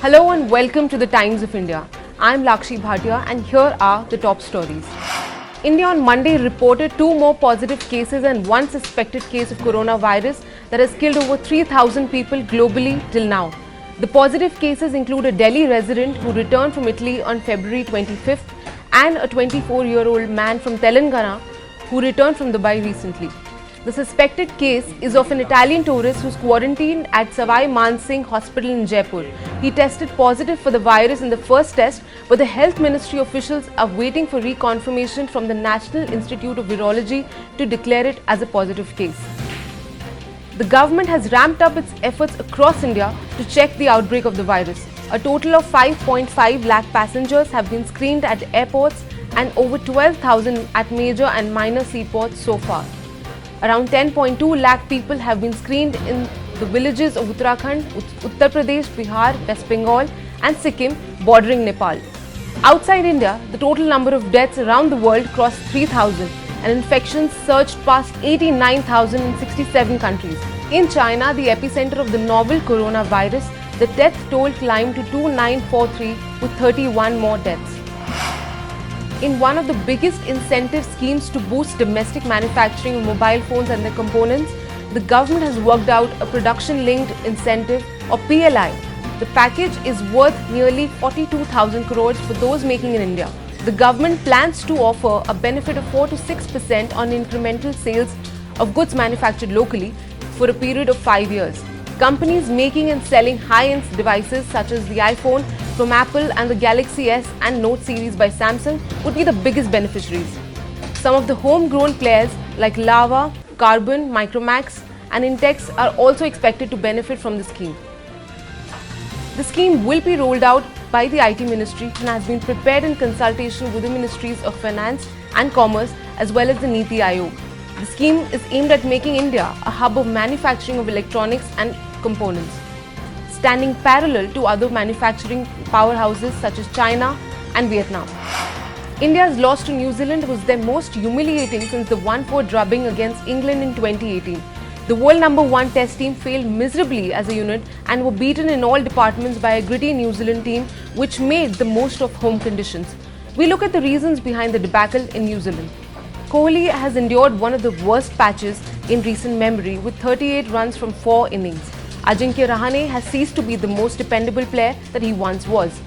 Hello and welcome to the Times of India. I'm Lakshi Bhatia and here are the top stories. India on Monday reported 2 more positive cases and 1 suspected case of coronavirus that has killed over 3,000 people globally till now. The positive cases include a Delhi resident who returned from Italy on February 25th and a 24-year-old man from Telangana who returned from Dubai recently. The suspected case is of an Italian tourist who's quarantined at Savai Man Singh Hospital in Jaipur. He tested positive for the virus in the first test, but the Health Ministry officials are waiting for reconfirmation from the National Institute of Virology to declare it as a positive case. The government has ramped up its efforts across India to check the outbreak of the virus. A total of 5.5 lakh passengers have been screened at airports and over 12,000 at major and minor seaports so far. Around 10.2 lakh people have been screened in the villages of Uttarakhand, Uttar Pradesh, Bihar, West Bengal and Sikkim bordering Nepal. Outside India, the total number of deaths around the world crossed 3,000 and infections surged past 89,000 in 67 countries. In China, the epicenter of the novel coronavirus, the death toll climbed to 2,943 with 31 more deaths. In one of the biggest incentive schemes to boost domestic manufacturing of mobile phones and their components, the government has worked out a production-linked incentive or PLI. The package is worth nearly 42,000 crores for those making in India. The government plans to offer a benefit of 4 to 6% on incremental sales of goods manufactured locally for a period of 5 years. Companies making and selling high-end devices such as the iPhone from Apple and the Galaxy S and Note series by Samsung would be the biggest beneficiaries. Some of the homegrown players like Lava, Carbon, Micromax and Intex are also expected to benefit from the scheme. The scheme will be rolled out by the IT Ministry and has been prepared in consultation with the Ministries of Finance and Commerce as well as the Niti Aayog. The scheme is aimed at making India a hub of manufacturing of electronics and components, standing parallel to other manufacturing powerhouses such as China and Vietnam. India's loss to New Zealand was their most humiliating since the 1-4 drubbing against England in 2018. The world #1 test team failed miserably as a unit and were beaten in all departments by a gritty New Zealand team which made the most of home conditions. We look at the reasons behind the debacle in New Zealand. Kohli has endured one of the worst patches in recent memory with 38 runs from 4 innings. Ajinkya Rahane has ceased to be the most dependable player that he once was.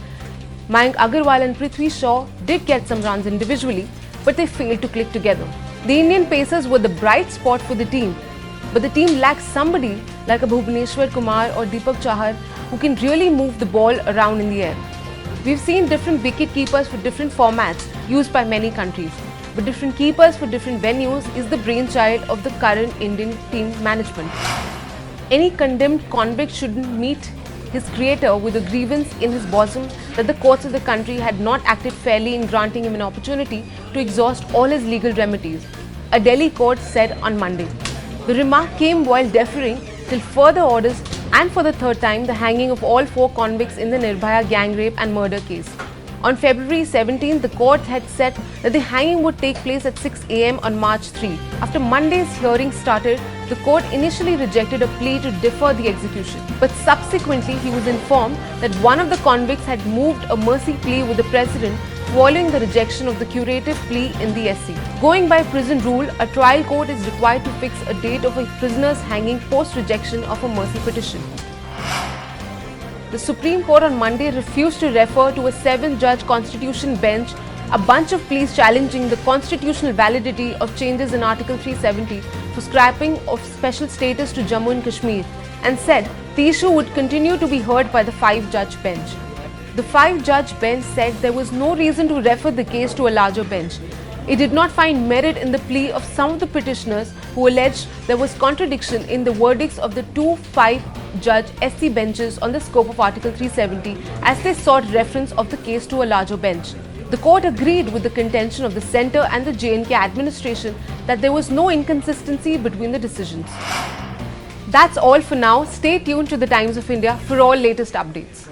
Mayank Agarwal and Prithvi Shaw did get some runs individually, but they failed to click together. The Indian Pacers were the bright spot for the team, but the team lacks somebody like a Bhuvneshwar Kumar or Deepak Chahar who can really move the ball around in the air. We've seen different wicket keepers for different formats used by many countries, but different keepers for different venues is the brainchild of the current Indian team management. Any condemned convict shouldn't meet his creator with a grievance in his bosom that the courts of the country had not acted fairly in granting him an opportunity to exhaust all his legal remedies, a Delhi court said on Monday. The remark came while deferring till further orders and for the third time the hanging of all 4 convicts in the Nirbhaya gang rape and murder case. On February 17, the court had said that the hanging would take place at 6 a.m. on March 3. After Monday's hearing started, the court initially rejected a plea to defer the execution. But subsequently, he was informed that one of the convicts had moved a mercy plea with the president following the rejection of the curative plea in the SC. Going by prison rule, a trial court is required to fix a date of a prisoner's hanging post-rejection of a mercy petition. The Supreme Court on Monday refused to refer to a 7-judge constitution bench a bunch of pleas challenging the constitutional validity of changes in Article 370 for scrapping of special status to Jammu and Kashmir and said the issue would continue to be heard by the 5-judge bench. The 5-judge bench said there was no reason to refer the case to a larger bench. It did not find merit in the plea of some of the petitioners who alleged there was contradiction in the verdicts of the 2 5-judge SC benches on the scope of Article 370 as they sought reference of the case to a larger bench. The court agreed with the contention of the centre and the J&K administration that there was no inconsistency between the decisions. That's all for now. Stay tuned to the Times of India for all latest updates.